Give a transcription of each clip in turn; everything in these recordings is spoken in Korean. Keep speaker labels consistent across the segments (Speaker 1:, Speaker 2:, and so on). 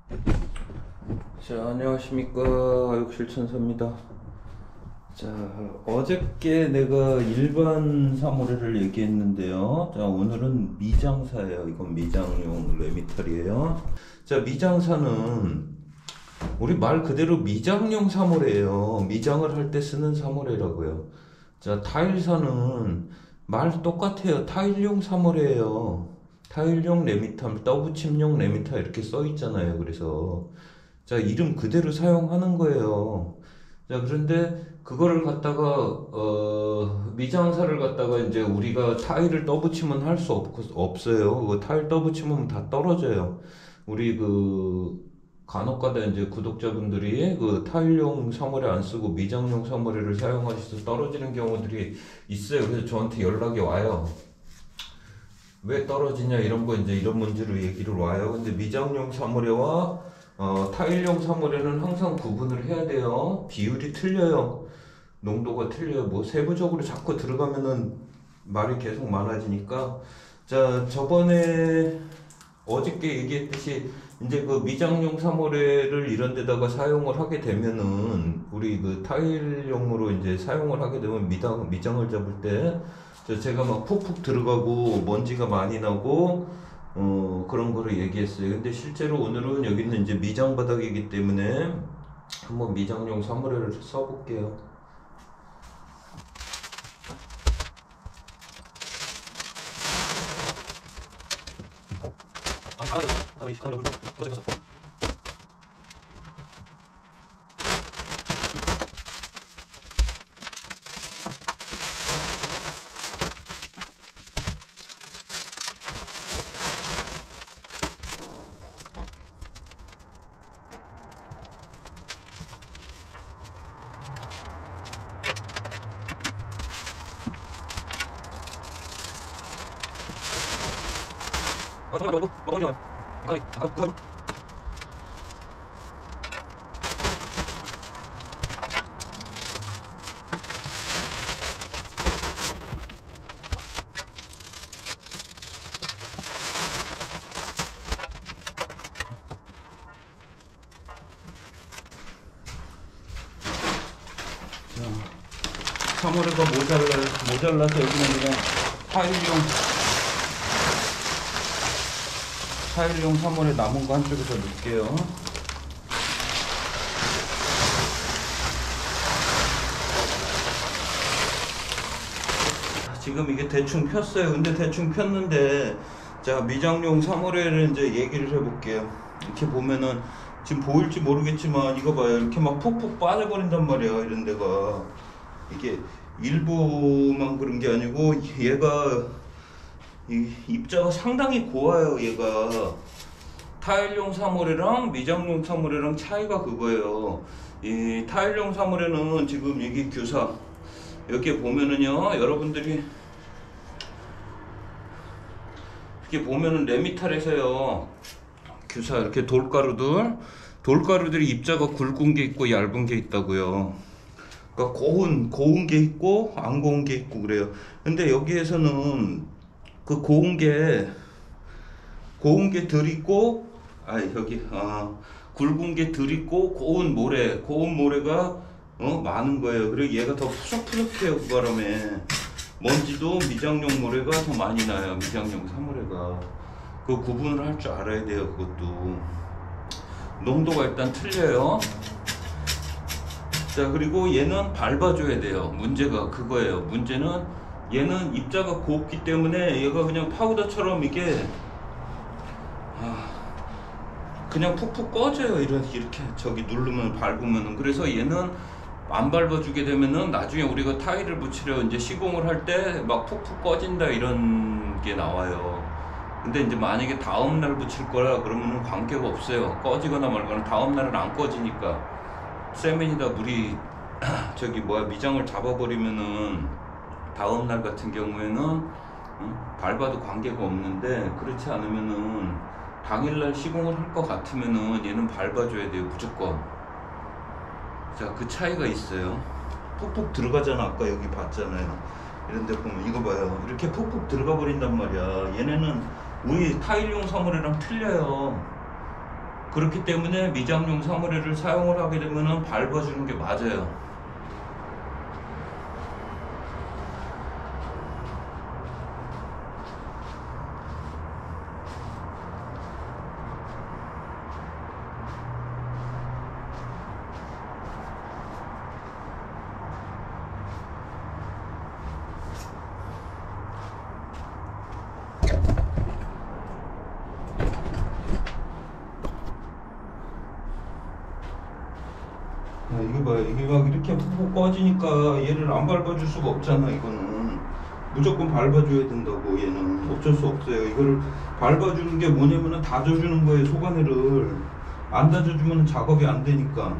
Speaker 1: 자, 안녕하십니까. 아육실천사입니다. 자, 어저께 내가 일반 사물회를 얘기했는데요. 자, 오늘은 미장사예요. 이건 미장용 레미탈이에요. 자, 미장사는 우리 말 그대로 미장용 사물회예요. 미장을 할 때 쓰는 사물회라고요. 자, 타일사는 말 똑같아요. 타일용 사물회예요. 타일용 레미탈, 떠붙임용 레미탈 이렇게 써 있잖아요. 그래서 자, 이름 그대로 사용하는 거예요. 자, 그런데 그거를 갖다가 미장사를 갖다가 이제 우리가 타일을 떠붙이면 할 수 없어요. 그 타일 떠붙이면 다 떨어져요. 우리 그 간혹가다 이제 구독자분들이 그 타일용 사물에 안 쓰고 미장용 사물에를 사용하셔서 떨어지는 경우들이 있어요. 그래서 저한테 연락이 와요. 왜 떨어지냐 이런 거 이제 이런 문제로 얘기를 와요. 근데 미장용 사물에와 타일용 사물에는 항상 구분을 해야 돼요. 비율이 틀려요. 농도가 틀려요. 뭐 세부적으로 자꾸 들어가면은 말이 계속 많아지니까. 자, 저번에 어저께 얘기했듯이 이제 그 미장용 사물회를 이런 데다가 사용을 하게 되면은 우리 그 타일용으로 이제 사용을 하게 되면 미장을 잡을 때 제가 막 푹푹 들어가고 먼지가 많이 나고 그런 거를 얘기했어요. 근데 실제로 오늘은 여기는 이제 미장 바닥이기 때문에 한번 미장용 사물회를 써볼게요. 사물회가 모자라서 여기는 그냥 타일용 사물회 남은 거 한쪽에서 넣을게요. 지금 이게 대충 폈어요. 근데 대충 폈는데, 자, 미장용 사물회를 이제 얘기를 해볼게요. 이렇게 보면은 지금 보일지 모르겠지만 이거 봐요. 이렇게 막 푹푹 빠져버린단 말이야. 이런 데가 이게 일부만 그런 게 아니고 얘가 이 입자가 상당히 고와요. 얘가 타일용 사물회랑 미장용 사물회랑 차이가 그거예요. 이 타일용 사물회는 지금 여기 규사 여기 보면은요, 여러분들이 이렇게 보면은 레미탈에서요 규사 이렇게 돌가루들이 입자가 굵은 게 있고 얇은 게 있다고요. 그러니까 고운 게 있고 안 고운 게 있고 그래요. 근데 여기에서는 그 고운 게 덜 있고 굵은 게 덜 있고 고운 모래가 많은 거예요. 그리고 얘가 더 푸석푸석해요. 그 바람에 먼지도 미장용 모래가 더 많이 나요. 미장용 사물회가 그 구분을 할 줄 알아야 돼요. 그것도 농도가 일단 틀려요. 자, 그리고 얘는 밟아줘야 돼요. 문제가 그거예요. 문제는 얘는 입자가 곱기 때문에 얘가 그냥 파우더처럼 이게 그냥 푹푹 꺼져요. 이렇게 저기 누르면 밟으면은. 그래서 얘는 안 밟아주게 되면은 나중에 우리가 타일을 붙이려 이제 시공을 할 때 막 푹푹 꺼진다 이런 게 나와요. 근데 이제 만약에 다음날 붙일 거라 그러면은 관계가 없어요. 꺼지거나 말거나 다음날은 안 꺼지니까 세면이다 물이 미장을 잡아버리면은 다음날 같은 경우에는 밟아도 관계가 없는데, 그렇지 않으면은 당일날 시공을 할 것 같으면은 얘는 밟아줘야 돼요. 무조건. 자, 그 차이가 있어요. 푹푹 들어가잖아. 아까 여기 봤잖아요. 이런 데 보면 이거 봐요. 이렇게 푹푹 들어가 버린단 말이야. 얘네는 우리 타일용 사물이랑 틀려요. 그렇기 때문에 미장용 사물회를 사용을 하게 되면은 밟아주는 게 맞아요. 이게 봐요. 이게 막 이렇게 푹 꺼지니까 얘를 안 밟아줄 수가 없잖아. 이거는 무조건 밟아줘야 된다고. 얘는 어쩔 수 없어요. 이거를 밟아주는 게 뭐냐면은 다져주는 거예요. 속안회를 안 다져주면 작업이 안 되니까.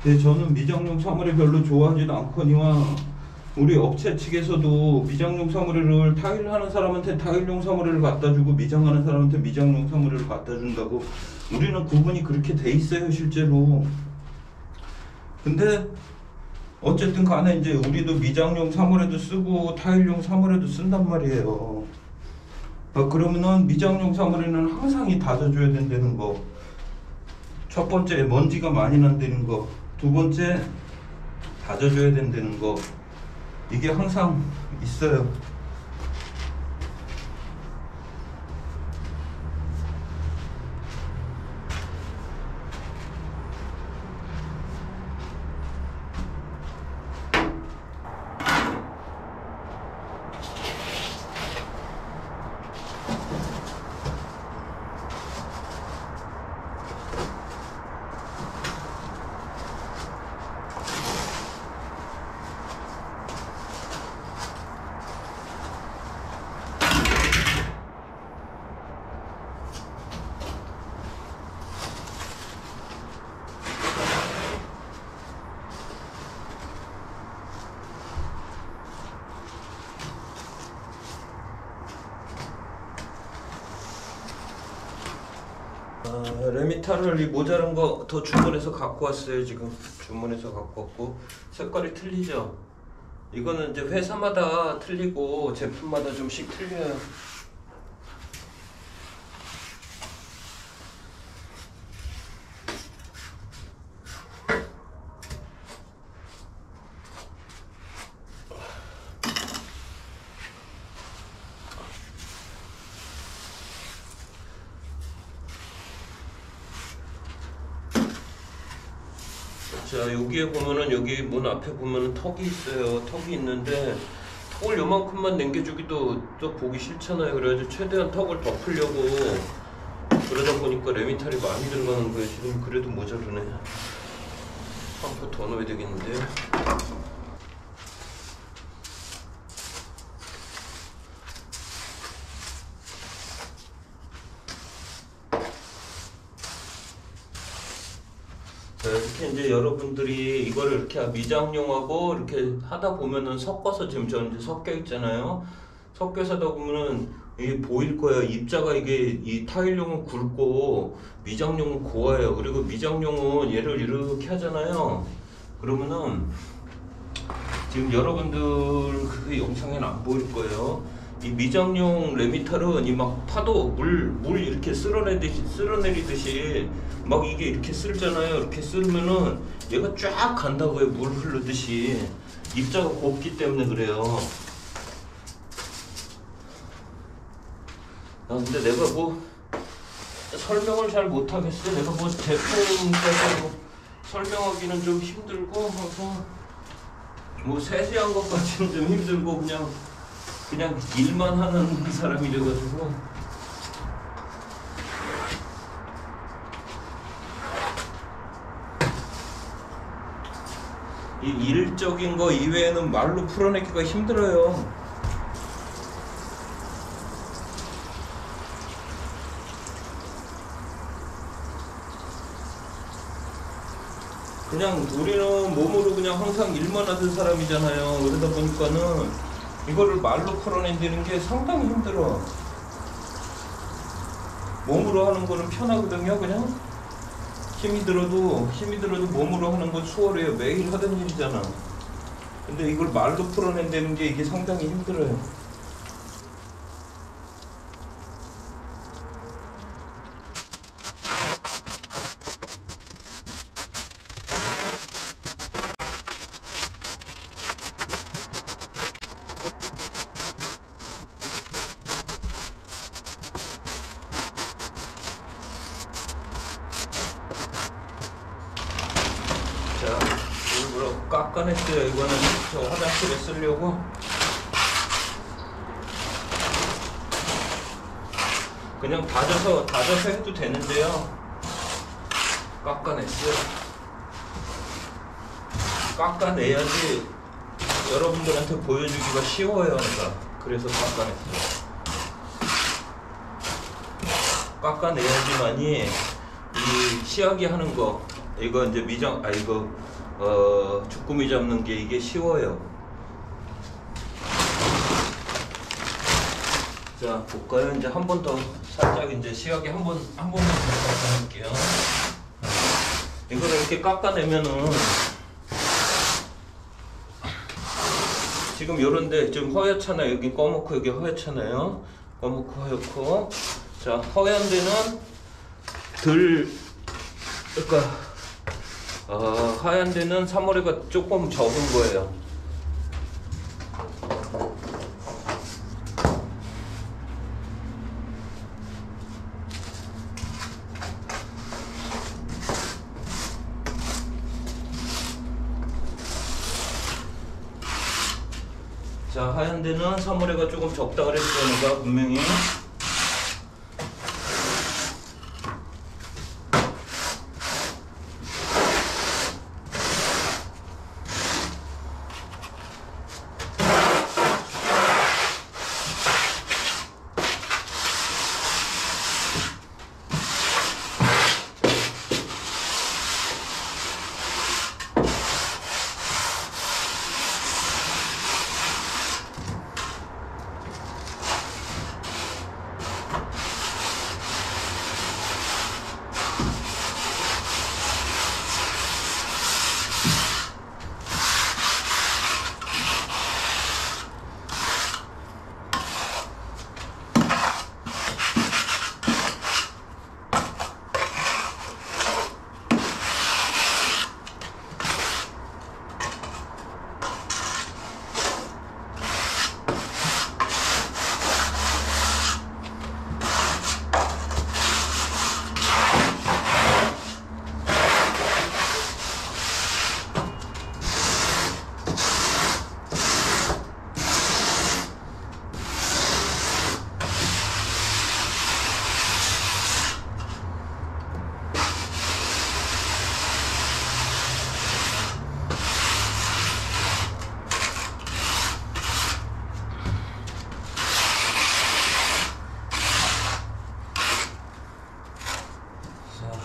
Speaker 1: 근데 저는 미장용 사물회 별로 좋아하지도 않거니와 우리 업체 측에서도 미장용 사물회를 타일하는 사람한테 타일용 사물회를 갖다 주고 미장하는 사람한테 미장용 사물회를 갖다 준다고 우리는 구분이 그렇게 돼 있어요 실제로. 근데 어쨌든 간에 이제 우리도 미장용 사물회도 쓰고 타일용 사물회도 쓴단 말이에요. 그러면은 미장용 사물회는 항상 이 다져줘야 된다는 거. 첫 번째 먼지가 많이 난다는 거. 두 번째 다져줘야 된다는 거. 이게 항상 있어요. 레미타를 이 모자란 거 더 주문해서 갖고 왔어요. 지금 주문해서 갖고 왔고 색깔이 틀리죠. 이거는 이제 회사마다 틀리고 제품마다 좀씩 틀려요. 자, 여기에 보면은 여기 문 앞에 보면은 턱이 있어요. 턱이 있는데 턱을 요만큼만 남겨주기도 또 보기 싫잖아요. 그래가지고 최대한 턱을 덮으려고 그러다 보니까 레미탈이 많이 들어가는 거예요. 지금 그래도 모자르네. 한 포 더 넣어야 되겠는데. 이렇게 이제 여러분들이 이거를 이렇게 미장용하고 이렇게 하다 보면은 섞어서 지금 저 이제 섞여 있잖아요. 섞여서 하다 보면은 이게 보일 거예요. 입자가 이게 이 타일용은 굵고 미장용은 고와요. 그리고 미장용은 얘를 이렇게 하잖아요. 그러면은 지금 여러분들 그 영상에는 안 보일 거예요. 이 미장용 레미탈은 이 막 파도 물 이렇게 쓸어내리듯이 막 이게 이렇게 쓸잖아요. 이렇게 쓸면은 얘가 쫙 간다고요. 물 흐르듯이. 입자가 곱기 때문에 그래요. 근데 내가 뭐 설명을 잘 못하겠어. 내가 뭐 제품까지 뭐 설명하기는 좀 힘들고 뭐 세세한 것까지는 좀 힘들고 그냥 일만 하는 사람이 돼가지고. 이 일적인 거 이외에는 말로 풀어내기가 힘들어요. 그냥 우리는 몸으로 그냥 항상 일만 하던 사람이잖아요. 그러다 보니까는 이거를 말로 풀어낸다는 게 상당히 힘들어. 몸으로 하는 거는 편하거든요. 그냥 힘이 들어도 몸으로 하는 건 수월해요. 매일 하던 일이잖아. 근데 이걸 말로 풀어낸다는 게 이게 상당히 힘들어요. 자, 일부러 깎아냈어요. 이거는 저 화장실에 쓰려고. 그냥 다져서 해도 되는데요. 깎아냈어요. 깎아내야지 여러분들한테 보여주기가 쉬워요. 그래서 깎아냈어요. 깎아내야지만이 이 시야기 하는 거, 이거 이제 주꾸미 잡는 게 이게 쉬워요. 자, 볼까요? 이제 한 번 더 살짝 이제 시야기 한 번만 더 깎아낼게요. 이거를 이렇게 깎아내면은 지금 요런데 좀 허옇잖아요. 여기 검고 여기 허옇잖아요. 검고 허옇고. 자, 허연 데는 그러니까 하얀 데는 사물에가 조금 적은 거예요. 자, 하얀 데는 사물에가 조금 적다 그랬어요. 내가 분명히.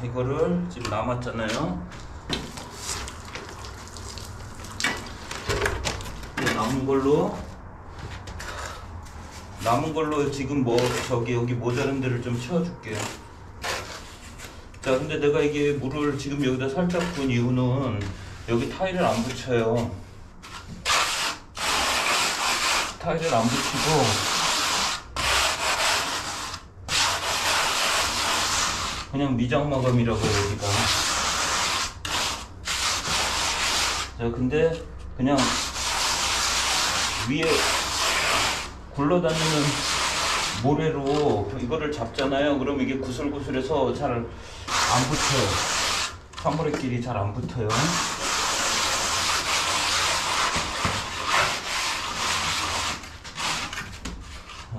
Speaker 1: 이거를 지금 남았잖아요. 남은 걸로 지금 여기 모자른 데를 좀 채워줄게요. 자, 근데 내가 이게 물을 지금 여기다 살짝 분 이유는 여기 타일을 안 붙여요. 타일을 안 붙이고 그냥 미장 마감이라고 여기가. 자, 근데 그냥 위에 굴러다니는 모래로 이거를 잡잖아요. 그럼 이게 구슬구슬해서 잘 안 붙어요. 사물의끼리 잘 안 붙어요.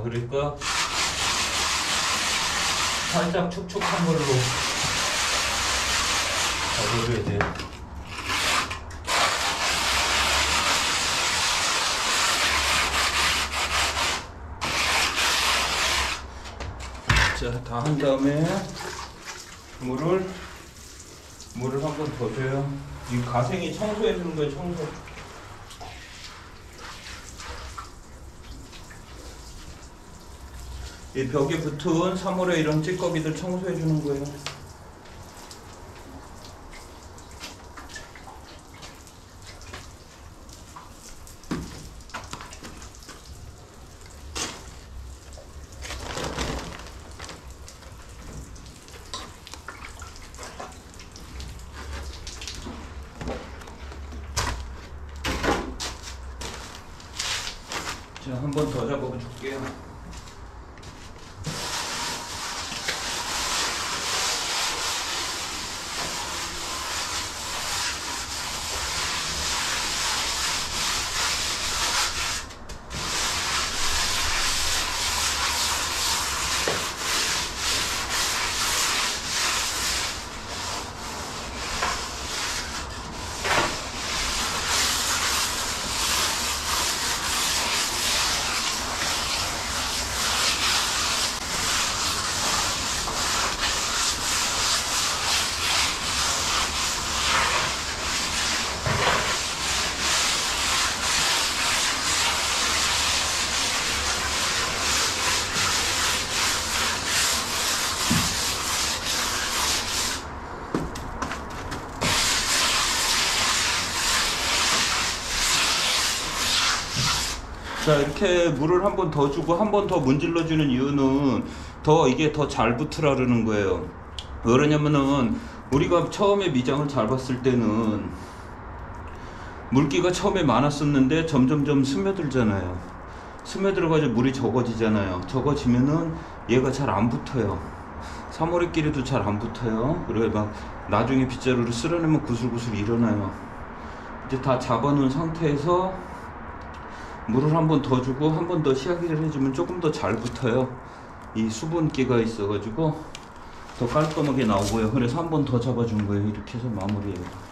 Speaker 1: 그러니까 살짝 촉촉한 걸로 잡아줘야 돼요. 자, 다 한 다음에 물을 한 번 더 줘요. 이 가생이 청소해 주는 거예요, 청소. 이 벽에 붙은 사물에 이런 찌꺼기들 청소해 주는 거예요. 자, 한 번 더 잡아줄게요. 자, 이렇게 물을 한 번 더 주고 한 번 더 문질러 주는 이유는 이게 더 잘 붙으라는 거예요. 왜 그러냐면은 우리가 처음에 미장을 잘 봤을 때는 물기가 처음에 많았었는데 점점점 스며들잖아요. 스며들어가지고 물이 적어지잖아요. 적어지면은 얘가 잘 안 붙어요. 사물의끼리도 잘 안 붙어요. 그래 막 나중에 빗자루를 쓸어내면 구슬구슬 일어나요. 이제 다 잡아놓은 상태에서 물을 한 번 더 주고 한 번 더 시야기를 해주면 조금 더 잘 붙어요. 이 수분기가 있어가지고 더 깔끔하게 나오고요. 그래서 한 번 더 잡아준 거예요. 이렇게 해서 마무리해요.